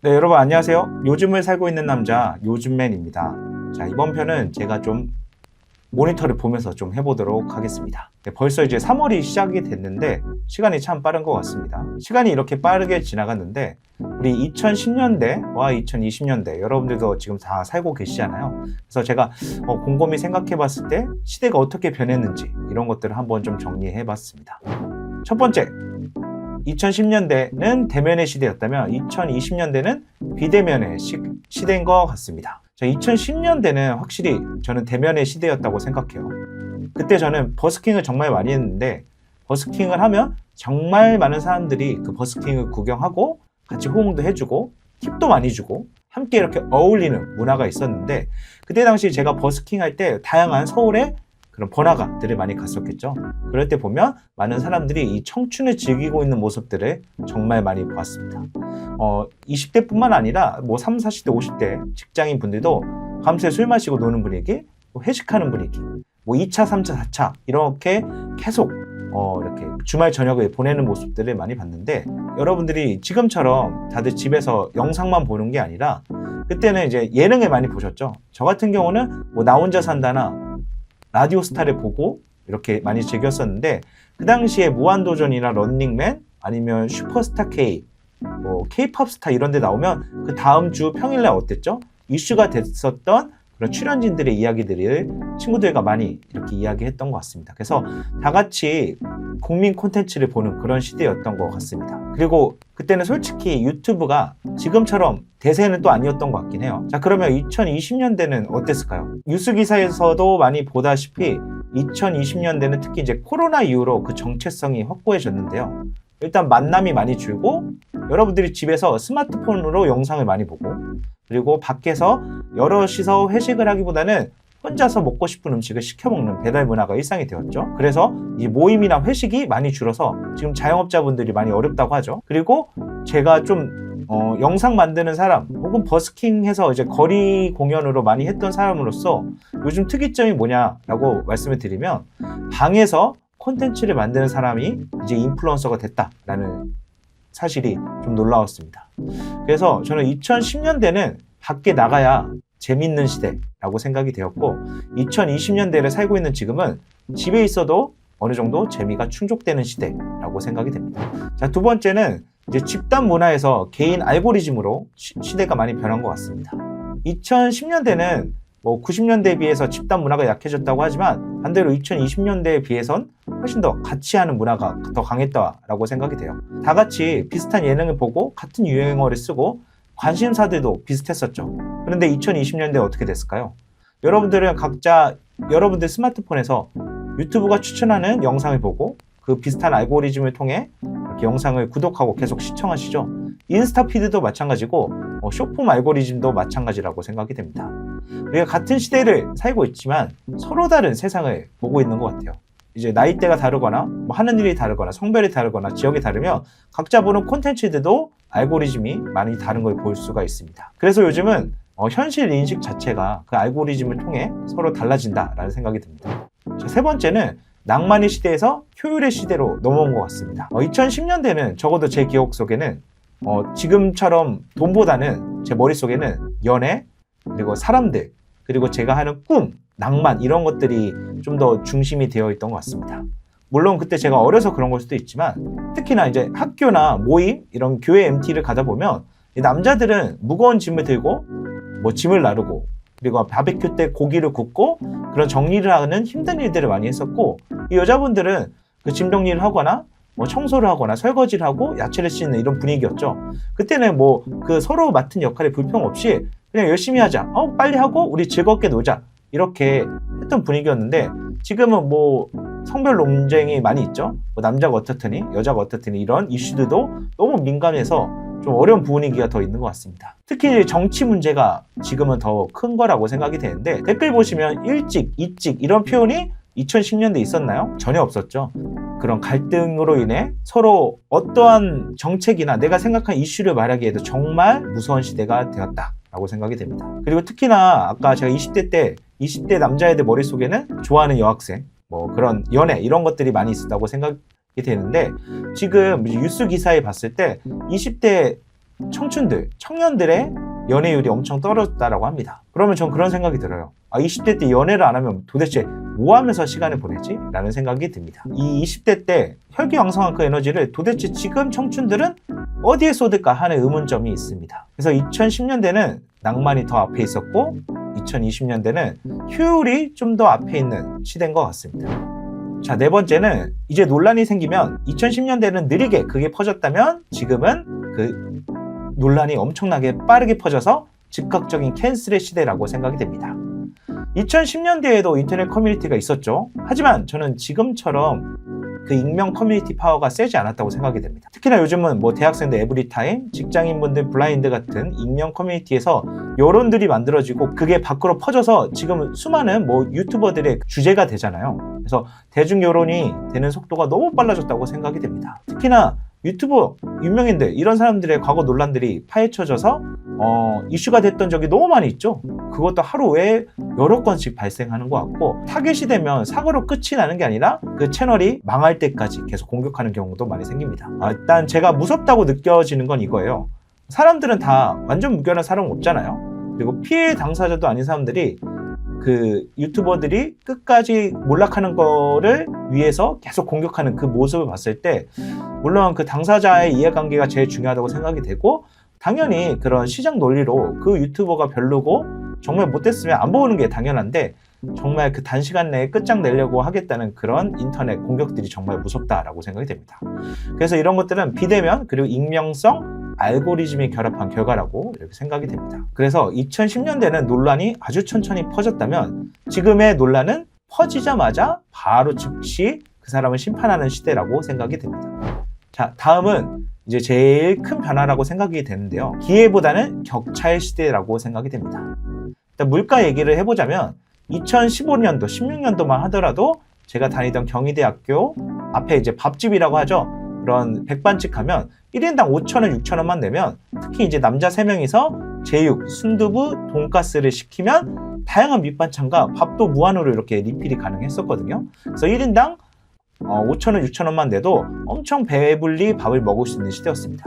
네, 여러분 안녕하세요. 요즘을 살고 있는 남자 요즘맨입니다. 자, 이번 편은 제가 좀 모니터를 보면서 좀 해보도록 하겠습니다. 네, 벌써 이제 3월이 시작이 됐는데 시간이 참 빠른 것 같습니다. 시간이 이렇게 빠르게 지나갔는데 우리 2010년대와 2020년대 여러분들도 지금 다 살고 계시잖아요. 그래서 제가 곰곰이 생각해 봤을 때 시대가 어떻게 변했는지 이런 것들을 한번 좀 정리해 봤습니다. 첫 번째, 2010년대는 대면의 시대였다면 2020년대는 비대면의 시대인 것 같습니다. 2010년대는 확실히 저는 대면의 시대였다고 생각해요. 그때 저는 버스킹을 정말 많이 했는데 버스킹을 하면 정말 많은 사람들이 그 버스킹을 구경하고 같이 호응도 해주고 팁도 많이 주고 함께 이렇게 어울리는 문화가 있었는데 그때 당시 제가 버스킹 할 때 다양한 서울의 그런 번화가들을 많이 갔었겠죠. 그럴 때 보면 많은 사람들이 이 청춘을 즐기고 있는 모습들을 정말 많이 보았습니다. 20대뿐만 아니라 뭐 30, 40대, 50대 직장인 분들도 밤새 술 마시고 노는 분위기, 회식하는 분위기, 뭐 2차, 3차, 4차 이렇게 계속 이렇게 주말 저녁을 보내는 모습들을 많이 봤는데 여러분들이 지금처럼 다들 집에서 영상만 보는 게 아니라 그때는 이제 예능을 많이 보셨죠. 저 같은 경우는 뭐 나 혼자 산다나 라디오스타를 보고 이렇게 많이 즐겼었는데 그 당시에 무한도전이나 런닝맨 아니면 슈퍼스타 K, 뭐 K-팝 스타 이런 데 나오면 그 다음 주 평일날 어땠죠? 이슈가 됐었던 그런 출연진들의 이야기들을 친구들과 많이 이렇게 이야기했던 것 같습니다. 그래서 다 같이 국민 콘텐츠를 보는 그런 시대였던 것 같습니다. 그리고 그때는 솔직히 유튜브가 지금처럼 대세는 또 아니었던 것 같긴 해요. 자, 그러면 2020년대는 어땠을까요? 뉴스 기사에서도 많이 보다시피 2020년대는 특히 이제 코로나 이후로 그 정체성이 확고해졌는데요. 일단 만남이 많이 줄고 여러분들이 집에서 스마트폰으로 영상을 많이 보고 그리고 밖에서 여럿이서 회식을 하기보다는 혼자서 먹고 싶은 음식을 시켜 먹는 배달 문화가 일상이 되었죠. 그래서 이 모임이나 회식이 많이 줄어서 지금 자영업자분들이 많이 어렵다고 하죠. 그리고 제가 좀 영상 만드는 사람 혹은 버스킹해서 이제 거리 공연으로 많이 했던 사람으로서 요즘 특이점이 뭐냐라고 말씀을 드리면 방에서 콘텐츠를 만드는 사람이 이제 인플루언서가 됐다라는 사실이 좀 놀라웠습니다. 그래서 저는 2010년대는 밖에 나가야 재밌는 시대라고 생각이 되었고 2020년대를 살고 있는 지금은 집에 있어도 어느 정도 재미가 충족되는 시대라고 생각이 됩니다. 자, 두 번째는 이제 집단 문화에서 개인 알고리즘으로 시대가 많이 변한 것 같습니다. 2010년대는 뭐 90년대에 비해서 집단 문화가 약해졌다고 하지만 반대로 2020년대에 비해선 훨씬 더 같이 하는 문화가 더 강했다라고 생각이 돼요. 다 같이 비슷한 예능을 보고 같은 유행어를 쓰고 관심사들도 비슷했었죠. 그런데 2020년대 어떻게 됐을까요? 여러분들은 각자 여러분들 스마트폰에서 유튜브가 추천하는 영상을 보고 그 비슷한 알고리즘을 통해 이렇게 영상을 구독하고 계속 시청하시죠. 인스타 피드도 마찬가지고 쇼폼 알고리즘도 마찬가지라고 생각이 됩니다. 우리가 같은 시대를 살고 있지만 서로 다른 세상을 보고 있는 것 같아요. 이제 나이대가 다르거나 뭐 하는 일이 다르거나 성별이 다르거나 지역이 다르면 각자 보는 콘텐츠들도 알고리즘이 많이 다른 걸 볼 수가 있습니다. 그래서 요즘은 현실 인식 자체가 그 알고리즘을 통해 서로 달라진다라는 생각이 듭니다. 자, 세 번째는 낭만의 시대에서 효율의 시대로 넘어온 것 같습니다. 2010년대는 적어도 제 기억 속에는 지금처럼 돈보다는 제 머릿속에는 연애, 그리고 사람들, 그리고 제가 하는 꿈, 낭만 이런 것들이 좀 더 중심이 되어 있던 것 같습니다. 물론 그때 제가 어려서 그런 걸 수도 있지만 특히나 이제 학교나 모임 이런 교회 MT를 가다 보면 남자들은 무거운 짐을 들고 뭐 짐을 나르고 그리고 바베큐 때 고기를 굽고 그런 정리를 하는 힘든 일들을 많이 했었고 이 여자분들은 그 짐 정리를 하거나 뭐 청소를 하거나 설거지를 하고 야채를 씻는 이런 분위기였죠. 그때는 뭐 그 서로 맡은 역할에 불평 없이 그냥 열심히 하자. 빨리 하고 우리 즐겁게 놀자. 이렇게 했던 분위기였는데 지금은 뭐 성별 논쟁이 많이 있죠. 뭐 남자가 어떻더니 여자가 어떻더니 이런 이슈들도 너무 민감해서 좀 어려운 분위기가 더 있는 것 같습니다. 특히 정치 문제가 지금은 더 큰 거라고 생각이 되는데 댓글 보시면 일찍, 이찍 이런 표현이 2010년대에 있었나요? 전혀 없었죠. 그런 갈등으로 인해 서로 어떠한 정책이나 내가 생각한 이슈를 말하기에도 정말 무서운 시대가 되었다라고 생각이 됩니다. 그리고 특히나 아까 제가 20대 남자애들 머릿속에는 좋아하는 여학생, 뭐 그런 연애 이런 것들이 많이 있었다고 생각이 되는데 지금 뉴스 기사에 봤을 때 20대 청춘들, 청년들의 연애율이 엄청 떨어졌다라고 합니다. 그러면 전 그런 생각이 들어요. 20대 때 연애를 안 하면 도대체 뭐 하면서 시간을 보내지? 라는 생각이 듭니다. 이 20대 때 혈기왕성한 그 에너지를 도대체 지금 청춘들은 어디에 쏟을까 하는 의문점이 있습니다. 그래서 2010년대는 낭만이 더 앞에 있었고 2020년대는 효율이 좀 더 앞에 있는 시대인 것 같습니다. 자, 네 번째는 이제 논란이 생기면 2010년대는 느리게 그게 퍼졌다면 지금은 그 논란이 엄청나게 빠르게 퍼져서 즉각적인 캔슬의 시대라고 생각이 됩니다. 2010년대에도 인터넷 커뮤니티가 있었죠. 하지만 저는 지금처럼 그 익명 커뮤니티 파워가 세지 않았다고 생각이 됩니다. 특히나 요즘은 뭐 대학생들 에브리타임, 직장인분들 블라인드 같은 익명 커뮤니티에서 여론들이 만들어지고 그게 밖으로 퍼져서 지금 수많은 뭐 유튜버들의 주제가 되잖아요. 그래서 대중 여론이 되는 속도가 너무 빨라졌다고 생각이 됩니다. 특히나 유튜버, 유명인들 이런 사람들의 과거 논란들이 파헤쳐져서 이슈가 됐던 적이 너무 많이 있죠. 그것도 하루에 여러 건씩 발생하는 것 같고 타겟이 되면 사고로 끝이 나는 게 아니라 그 채널이 망할 때까지 계속 공격하는 경우도 많이 생깁니다. 일단 제가 무섭다고 느껴지는 건 이거예요. 사람들은 다 완전 무결한 사람은 없잖아요. 그리고 피해 당사자도 아닌 사람들이 그 유튜버들이 끝까지 몰락하는 거를 위해서 계속 공격하는 그 모습을 봤을 때 물론 그 당사자의 이해관계가 제일 중요하다고 생각이 되고 당연히 그런 시장 논리로 그 유튜버가 별로고 정말 못됐으면 안 보는 게 당연한데 정말 그 단시간 내에 끝장내려고 하겠다는 그런 인터넷 공격들이 정말 무섭다라고 생각이 됩니다. 그래서 이런 것들은 비대면 그리고 익명성 알고리즘이 결합한 결과라고 이렇게 생각이 됩니다. 그래서 2010년대는 논란이 아주 천천히 퍼졌다면 지금의 논란은 퍼지자마자 바로 즉시 그 사람을 심판하는 시대라고 생각이 됩니다. 자, 다음은 이제 제일 큰 변화라고 생각이 되는데요. 기회보다는 격차의 시대라고 생각이 됩니다. 일단 물가 얘기를 해보자면 2015년도, 16년도만 하더라도 제가 다니던 경희대학교 앞에 이제 밥집이라고 하죠. 그런 백반집 가면 1인당 5,000원, 6,000원만 내면 특히 이제 남자 3명이서 제육, 순두부, 돈가스를 시키면 다양한 밑반찬과 밥도 무한으로 이렇게 리필이 가능했었거든요. 그래서 1인당 5,000원, 6,000원만 내도 엄청 배불리 밥을 먹을 수 있는 시대였습니다.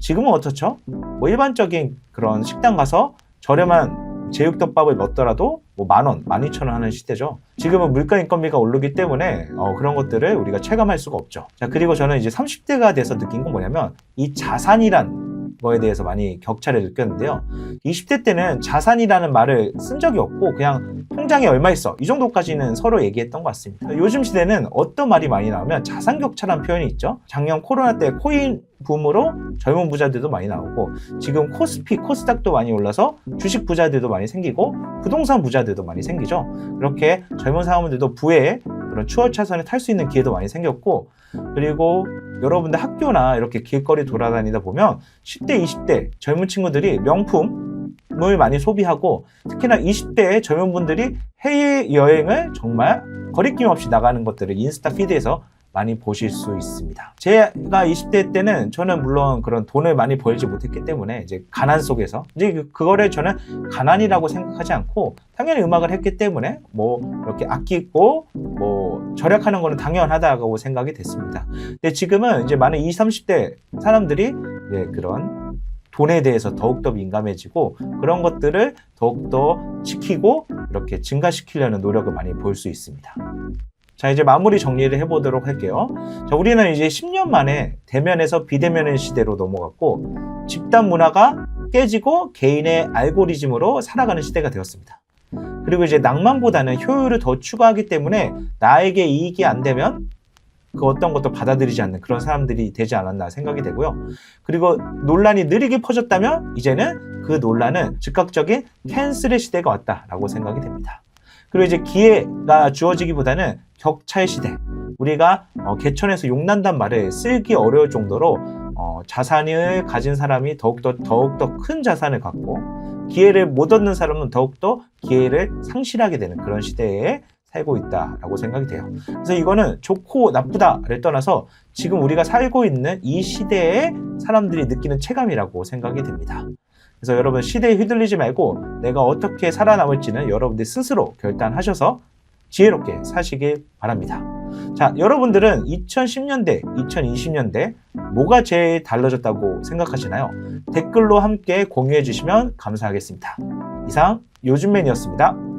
지금은 어떻죠? 뭐 일반적인 그런 식당 가서 저렴한 제육덮밥을 먹더라도 뭐 10,000원, 12,000원 하는 시대죠. 지금은 물가 인건비가 오르기 때문에 그런 것들을 우리가 체감할 수가 없죠. 자, 그리고 저는 이제 30대가 돼서 느낀 건 뭐냐면 이 자산이란 거에 대해서 많이 격차를 느꼈는데요. 20대 때는 자산이라는 말을 쓴 적이 없고 그냥 통장에 얼마 있어 이 정도까지는 서로 얘기했던 것 같습니다. 요즘 시대는 어떤 말이 많이 나오면 자산 격차라는 표현이 있죠. 작년 코로나 때 코인 붐으로 젊은 부자들도 많이 나오고 지금 코스피, 코스닥도 많이 올라서 주식 부자들도 많이 생기고 부동산 부자들도 많이 생기죠. 그렇게 젊은 사람들도 부의 그런 추월차선을 탈 수 있는 기회도 많이 생겼고 그리고 여러분들 학교나 이렇게 길거리 돌아다니다 보면 10대, 20대 젊은 친구들이 명품을 많이 소비하고 특히나 20대의 젊은 분들이 해외여행을 정말 거리낌 없이 나가는 것들을 인스타 피드에서 많이 보실 수 있습니다. 제가 20대 때는 저는 물론 그런 돈을 많이 벌지 못했기 때문에 이제 가난 속에서 이제 그거를 저는 가난이라고 생각하지 않고 당연히 음악을 했기 때문에 뭐 이렇게 아끼고 뭐 절약하는 거는 당연하다고 생각이 됐습니다. 근데 지금은 이제 많은 20, 30대 사람들이 이제 그런 돈에 대해서 더욱더 민감해지고 그런 것들을 더욱더 지키고 이렇게 증가시키려는 노력을 많이 볼 수 있습니다. 자, 이제 마무리 정리를 해보도록 할게요. 자, 우리는 이제 10년 만에 대면에서 비대면의 시대로 넘어갔고 집단 문화가 깨지고 개인의 알고리즘으로 살아가는 시대가 되었습니다. 그리고 이제 낭만보다는 효율을 더 추구하기 때문에 나에게 이익이 안 되면 그 어떤 것도 받아들이지 않는 그런 사람들이 되지 않았나 생각이 되고요. 그리고 논란이 느리게 퍼졌다면 이제는 그 논란은 즉각적인 캔슬의 시대가 왔다라고 생각이 됩니다. 그리고 이제 기회가 주어지기보다는 격차의 시대. 우리가 개천에서 용난단 말을 쓰기 어려울 정도로 자산을 가진 사람이 더욱더 큰 자산을 갖고 기회를 못 얻는 사람은 더욱더 기회를 상실하게 되는 그런 시대에 살고 있다라고 생각이 돼요. 그래서 이거는 좋고 나쁘다를 떠나서 지금 우리가 살고 있는 이 시대에 사람들이 느끼는 체감이라고 생각이 됩니다. 그래서 여러분 시대에 휘둘리지 말고 내가 어떻게 살아남을지는 여러분들 스스로 결단하셔서 지혜롭게 사시길 바랍니다. 자, 여러분들은 2010년대, 2020년대 뭐가 제일 달라졌다고 생각하시나요? 댓글로 함께 공유해 주시면 감사하겠습니다. 이상 요즘맨이었습니다.